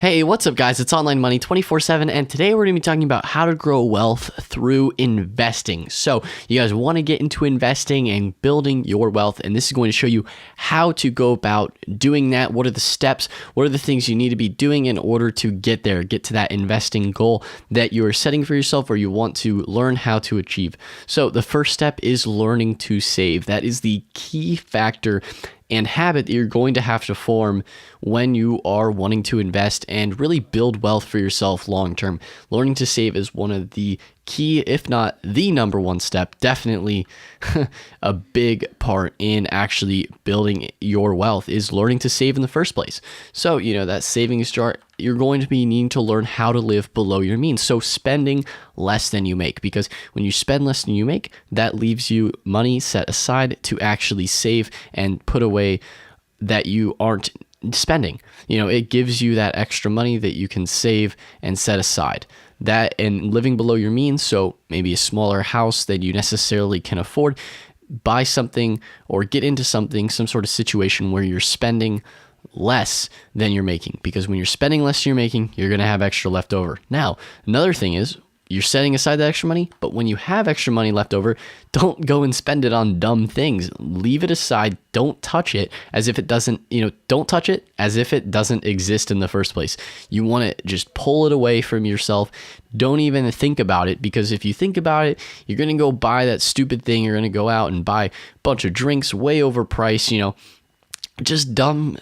Hey, what's up, guys? It's Online Money 24/7, and today we're going to be talking about how to grow wealth through investing. So, you guys want to get into investing and building your wealth, and this is going to show you how to go about doing that. What are the steps? What are the things you need to be doing in order to get there, get to that investing goal that you are setting for yourself or you want to learn how to achieve? So, the first step is learning to save. That is the key factor and habit that you're going to have to form when you are wanting to invest and really build wealth for yourself long term. Learning to save is one of the key, if not the number one step, definitely a big part in actually building your wealth is learning to save in the first place. So, that savings chart, you're going to be needing to learn how to live below your means. So spending less than you make, because when you spend less than you make, that leaves you money set aside to actually save and put away that you aren't spending. It gives you that extra money that you can save and set aside. That and living below your means, so maybe a smaller house that you necessarily can afford, buy something or get into something, some sort of situation where you're spending less than you're making, because when you're spending less than you're making, you're going to have extra left over. Now, another thing is you're setting aside that extra money, but when you have extra money left over, don't go and spend it on dumb things. Leave it aside. Don't touch it as if it doesn't, don't touch it as if it doesn't exist in the first place. You want to just pull it away from yourself. Don't even think about it, because if you think about it, you're going to go buy that stupid thing. You're going to go out and buy a bunch of drinks way overpriced, just dumb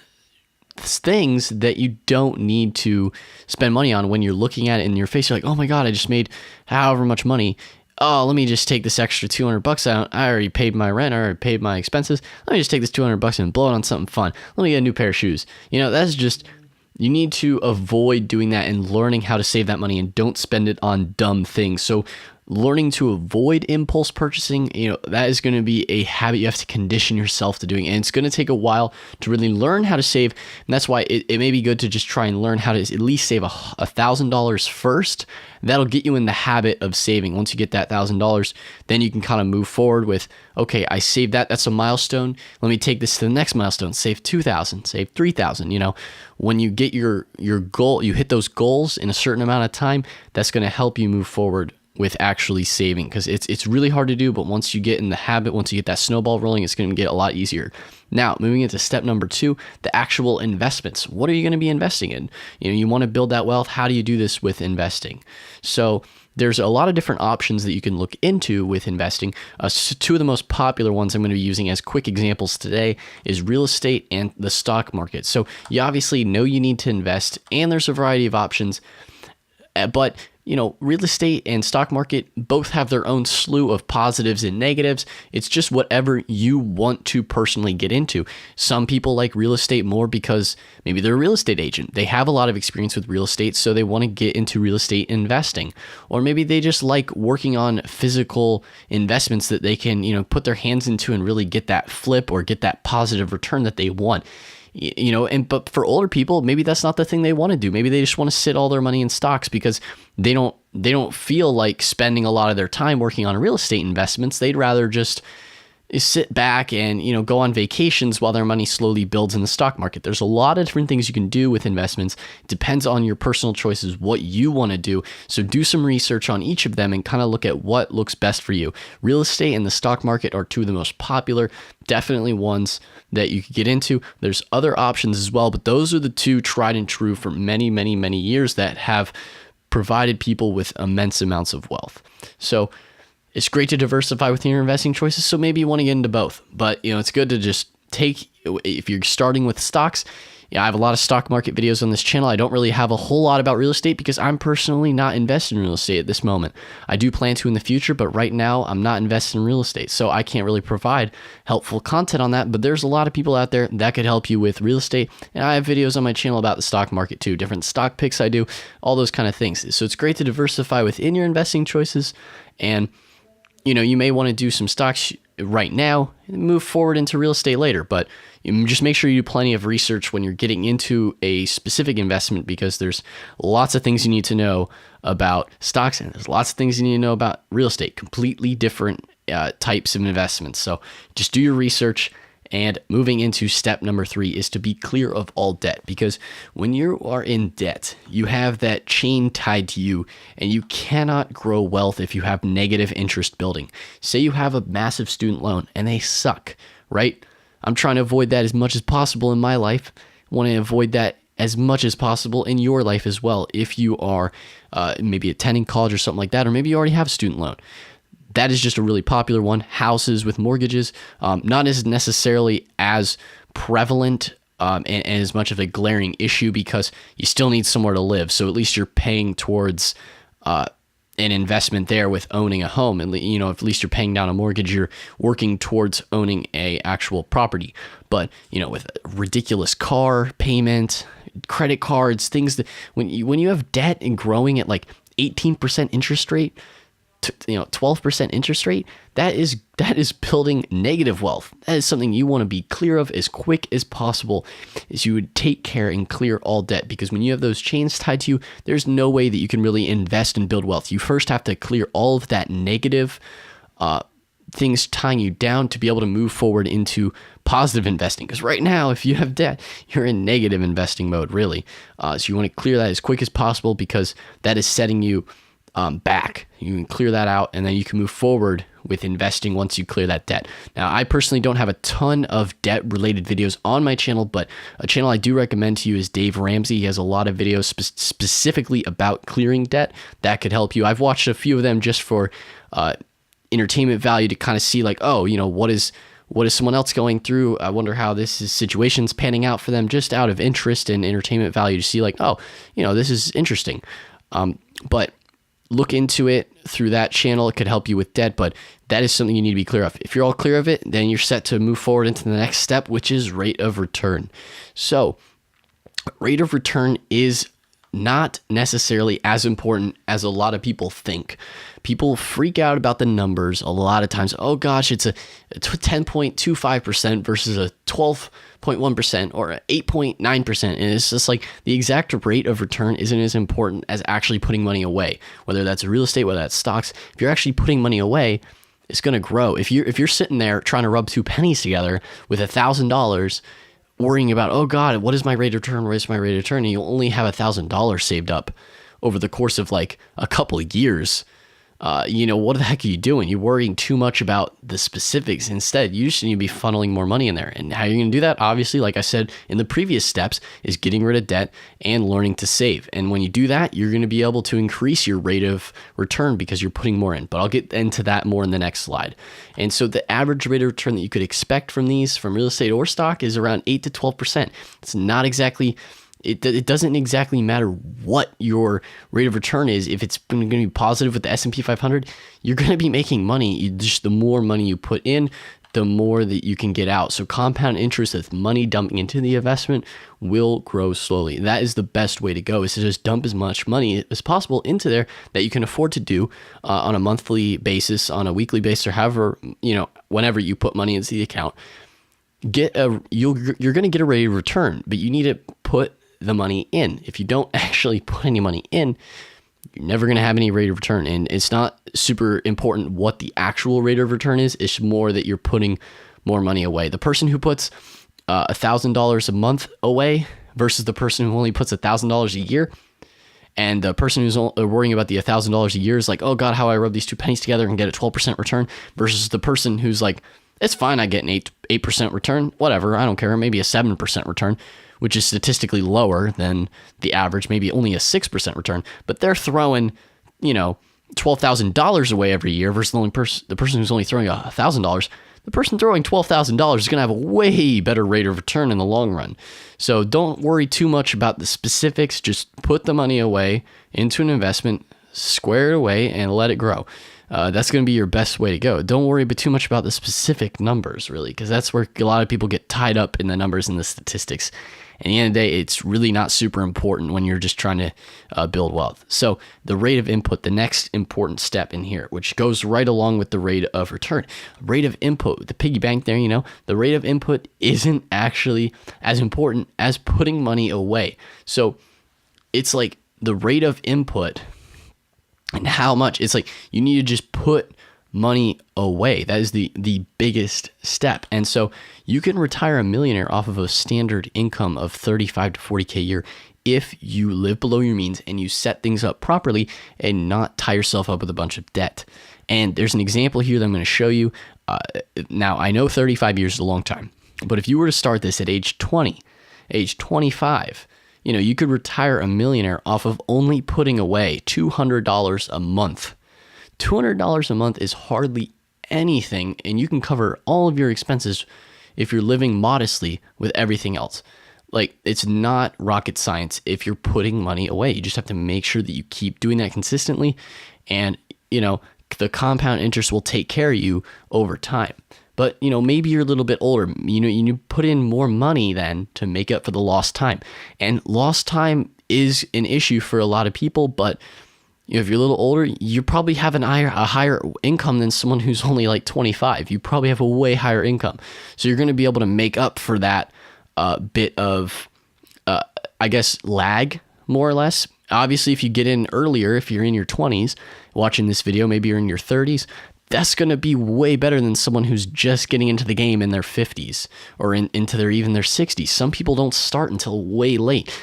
things that you don't need to spend money on. When you're looking at it in your face, you're like, oh my God, I just made however much money. Oh, let me just take this extra $200 out. I already paid my rent. I already paid my expenses. Let me just take this $200 and blow it on something fun. Let me get a new pair of shoes. That's just, you need to avoid doing that and learning how to save that money, and don't spend it on dumb things. So learning to avoid impulse purchasing, that is going to be a habit you have to condition yourself to doing. And it's going to take a while to really learn how to save. And that's why it may be good to just try and learn how to at least save $1,000 first. That'll get you in the habit of saving. Once you get that $1,000, then you can kind of move forward with, okay, I saved that. That's a milestone. Let me take this to the next milestone. Save 2,000, save 3,000. When you get your goal, you hit those goals in a certain amount of time, that's going to help you move forward with actually saving, because it's really hard to do, but once you get in the habit, once you get that snowball rolling, it's going to get a lot easier. Now, moving into step number 2, the actual investments. What are you going to be investing in? You want to build that wealth. How do you do this with investing? So there's a lot of different options that you can look into with investing. Two of the most popular ones I'm going to be using as quick examples today is real estate and the stock market. So you obviously know you need to invest, and there's a variety of options, but real estate and stock market both have their own slew of positives and negatives. It's just whatever you want to personally get into. Some people like real estate more because maybe they're a real estate agent. They have a lot of experience with real estate, so they want to get into real estate investing. Or maybe they just like working on physical investments that they can, put their hands into and really get that flip or get that positive return that they want. But for older people, maybe that's not the thing they want to do. Maybe they just want to sit all their money in stocks because they don't feel like spending a lot of their time working on real estate investments. They'd rather just sit back and, go on vacations while their money slowly builds in the stock market. There's a lot of different things you can do with investments. It depends on your personal choices, what you want to do. So do some research on each of them and kind of look at what looks best for you. Real estate and the stock market are two of the most popular, definitely ones that you could get into. There's other options as well, but those are the two tried and true for many, many, many years that have provided people with immense amounts of wealth. So it's great to diversify with your investing choices. So maybe you want to get into both, but it's good to just if you're starting with stocks. I have a lot of stock market videos on this channel. I don't really have a whole lot about real estate because I'm personally not invested in real estate at this moment. I do plan to in the future, but right now I'm not invested in real estate. So I can't really provide helpful content on that, but there's a lot of people out there that could help you with real estate. And I have videos on my channel about the stock market too, different stock picks I do, all those kind of things. So it's great to diversify within your investing choices. And you may want to do some stocks right now and move forward into real estate later, but just make sure you do plenty of research when you're getting into a specific investment, because there's lots of things you need to know about stocks and there's lots of things you need to know about real estate, completely different types of investments. So just do your research And moving into step number 3 is to be clear of all debt, because when you are in debt, you have that chain tied to you, and you cannot grow wealth if you have negative interest building. Say you have a massive student loan and they suck, right? I'm trying to avoid that as much as possible in my life. I want to avoid that as much as possible in your life as well. If you are maybe attending college or something like that, or maybe you already have a student loan. That is just a really popular one. Houses with mortgages, not as necessarily as prevalent and as much of a glaring issue, because you still need somewhere to live. So at least you're paying towards an investment there with owning a home. And at least you're paying down a mortgage, you're working towards owning a actual property. But with a ridiculous car payment, credit cards, things that when you have debt and growing at like 18% interest rate, 12% interest rate, that is building negative wealth. That is something you want to be clear of as quick as possible, is you would take care and clear all debt, because when you have those chains tied to you, there's no way that you can really invest and build wealth. You first have to clear all of that negative things tying you down to be able to move forward into positive investing. Because right now, if you have debt, you're in negative investing mode, really. So you want to clear that as quick as possible, because that is setting you back. You can clear that out, and then you can move forward with investing once you clear that debt. Now, I personally don't have a ton of debt related videos on my channel, but a channel I do recommend to you is Dave Ramsey. He has a lot of videos specifically about clearing debt that could help you. I've watched a few of them just for entertainment value, to kind of see like, what is someone else going through? I wonder how situation's panning out for them, just out of interest and entertainment value, to see like, this is interesting. But look into it through that channel. It could help you with debt, but that is something you need to be clear of. If you're all clear of it, then you're set to move forward into the next step, which is rate of return. So rate of return is not necessarily as important as a lot of people think. People freak out about the numbers a lot of times. Oh gosh, it's a 10.25% versus a 12.1% or a 8.9%. And it's just like the exact rate of return isn't as important as actually putting money away. Whether that's real estate, whether that's stocks, if you're actually putting money away, it's going to grow. If you're sitting there trying to rub two pennies together with $1,000, worrying about, oh God, what is my rate of return? What is my rate of return? And you only have $1,000 saved up over the course of like a couple of years. What the heck are you doing? You're worrying too much about the specifics. Instead, you just need to be funneling more money in there. And how you're going to do that, obviously, like I said in the previous steps, is getting rid of debt and learning to save. And when you do that, you're going to be able to increase your rate of return because you're putting more in. But I'll get into that more in the next slide. And so the average rate of return that you could expect from real estate or stock is around 8 to 12%. It's not exactly... It doesn't exactly matter what your rate of return is. If it's going to be positive with the S&P 500, you're going to be making money. Just the more money you put in, the more that you can get out. So compound interest with money dumping into the investment will grow slowly. That is the best way to go, is to just dump as much money as possible into there that you can afford to do on a monthly basis, on a weekly basis, or however, whenever you put money into the account. You're going to get a rate of return, but you need to put the money in. If you don't actually put any money in, you're never going to have any rate of return. And it's not super important what the actual rate of return is. It's more that you're putting more money away. The person who puts $1,000 a month away versus the person who only puts $1,000 a year, and the person who's worrying about the $1,000 a year is like, oh God, how I rub these two pennies together and get a 12% return, versus the person who's like, it's fine, I get an 8% return, whatever, I don't care, maybe a 7% return, which is statistically lower than the average, maybe only a 6% return, but they're throwing, $12,000 away every year versus the person who's only throwing $1,000. The person throwing $12,000 is going to have a way better rate of return in the long run. So don't worry too much about the specifics. Just put the money away into an investment, square it away, and let it grow. That's going to be your best way to go. Don't worry too much about the specific numbers, really, because that's where a lot of people get tied up in the numbers and the statistics. At the end of the day, it's really not super important when you're just trying to build wealth. So the rate of input, the next important step in here, which goes right along with the rate of return. Rate of input, the piggy bank there, the rate of input isn't actually as important as putting money away. So it's like the rate of input and how much. It's like you need to just put money away. That is the biggest step. And so you can retire a millionaire off of a standard income of 35 to 40K a year if you live below your means and you set things up properly and not tie yourself up with a bunch of debt. And there's an example here that I'm going to show you. Now, I know 35 years is a long time, but if you were to start this at age 20, age 25, you could retire a millionaire off of only putting away $200 a month. $200 a month is hardly anything, and you can cover all of your expenses if you're living modestly with everything else. Like, it's not rocket science if you're putting money away. You just have to make sure that you keep doing that consistently, and the compound interest will take care of you over time. But maybe you're a little bit older. You put in more money then to make up for the lost time, and lost time is an issue for a lot of people. But if you're a little older, you probably have a higher income than someone who's only like 25. You probably have a way higher income. So you're going to be able to make up for that bit of, lag, more or less. Obviously, if you get in earlier, if you're in your 20s watching this video, maybe you're in your 30s, that's going to be way better than someone who's just getting into the game in their 50s or into even their 60s. Some people don't start until way late.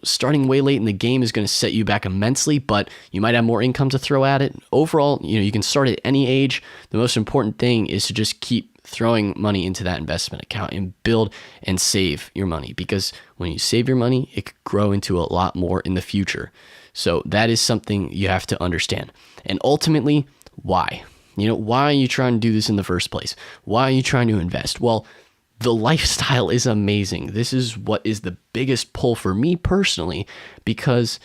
Starting way late in the game is going to set you back immensely, but you might have more income to throw at it. Overall, you can start at any age. The most important thing is to just keep throwing money into that investment account and build and save your money, because when you save your money, it could grow into a lot more in the future. So that is something you have to understand. And ultimately, why? Why are you trying to do this in the first place? Why are you trying to invest? Well, the lifestyle is amazing. This is what is the biggest pull for me personally, because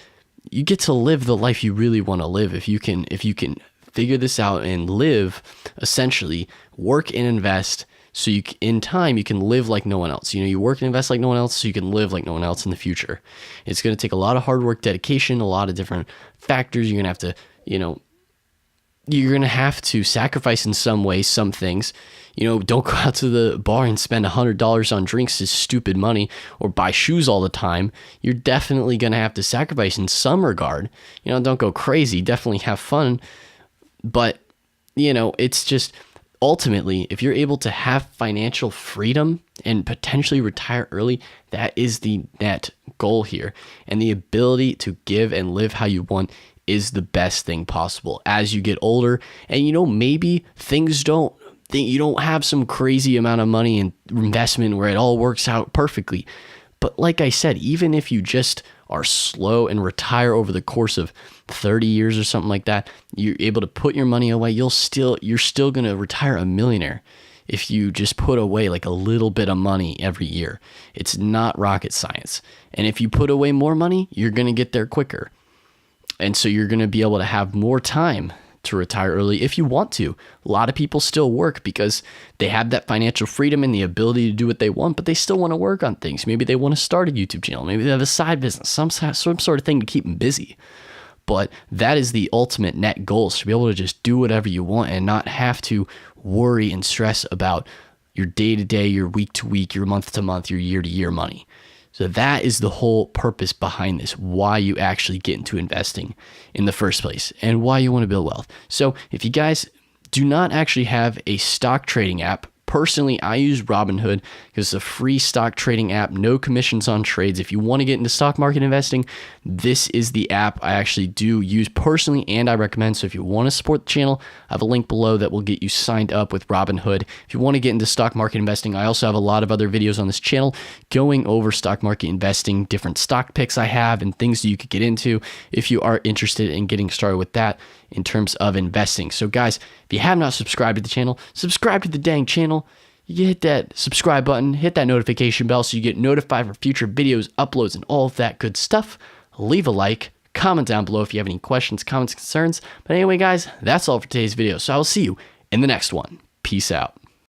you get to live the life you really want to live. If you can figure this out and live, essentially work and invest, so in time you can live like no one else. You work and invest like no one else, so you can live like no one else in the future. It's going to take a lot of hard work, dedication, a lot of different factors. You're going to have to, you're going to have to sacrifice in some way, some things. Don't go out to the bar and spend $100 on drinks is stupid money, or buy shoes all the time. You're definitely going to have to sacrifice in some regard. Don't go crazy. Definitely have fun. But, it's just ultimately, if you're able to have financial freedom and potentially retire early, that is the net goal here. And the ability to give and live how you want is the best thing possible as you get older. And maybe you don't have some crazy amount of money and investment where it all works out perfectly. But like I said, even if you just are slow and retire over the course of 30 years or something like that, you're able to put your money away, you're still going to retire a millionaire if you just put away like a little bit of money every year. It's not rocket science. And if you put away more money, you're going to get there quicker. And so you're going to be able to have more time to retire early if you want to. A lot of people still work because they have that financial freedom and the ability to do what they want, but they still want to work on things. Maybe they want to start a YouTube channel. Maybe they have a side business, some sort of thing to keep them busy. But that is the ultimate net goal, is to be able to just do whatever you want and not have to worry and stress about your day-to-day, your week-to-week, your month-to-month, your year-to-year money. So that is the whole purpose behind this, why you actually get into investing in the first place and why you want to build wealth. So if you guys do not actually have a stock trading app, personally, I use Robinhood because it's a free stock trading app, no commissions on trades. If you want to get into stock market investing, this is the app I actually do use personally and I recommend. So if you want to support the channel, I have a link below that will get you signed up with Robinhood. If you want to get into stock market investing, I also have a lot of other videos on this channel going over stock market investing, different stock picks I have, and things that you could get into if you are interested in getting started with that in terms of investing. So guys, if you have not subscribed to the channel, subscribe to the dang channel. You hit that subscribe button, hit that notification bell so you get notified for future videos, uploads, and all of that good stuff. Leave a like, comment down below if you have any questions, comments, concerns. But anyway, guys, that's all for today's video. So I will see you in the next one. Peace out.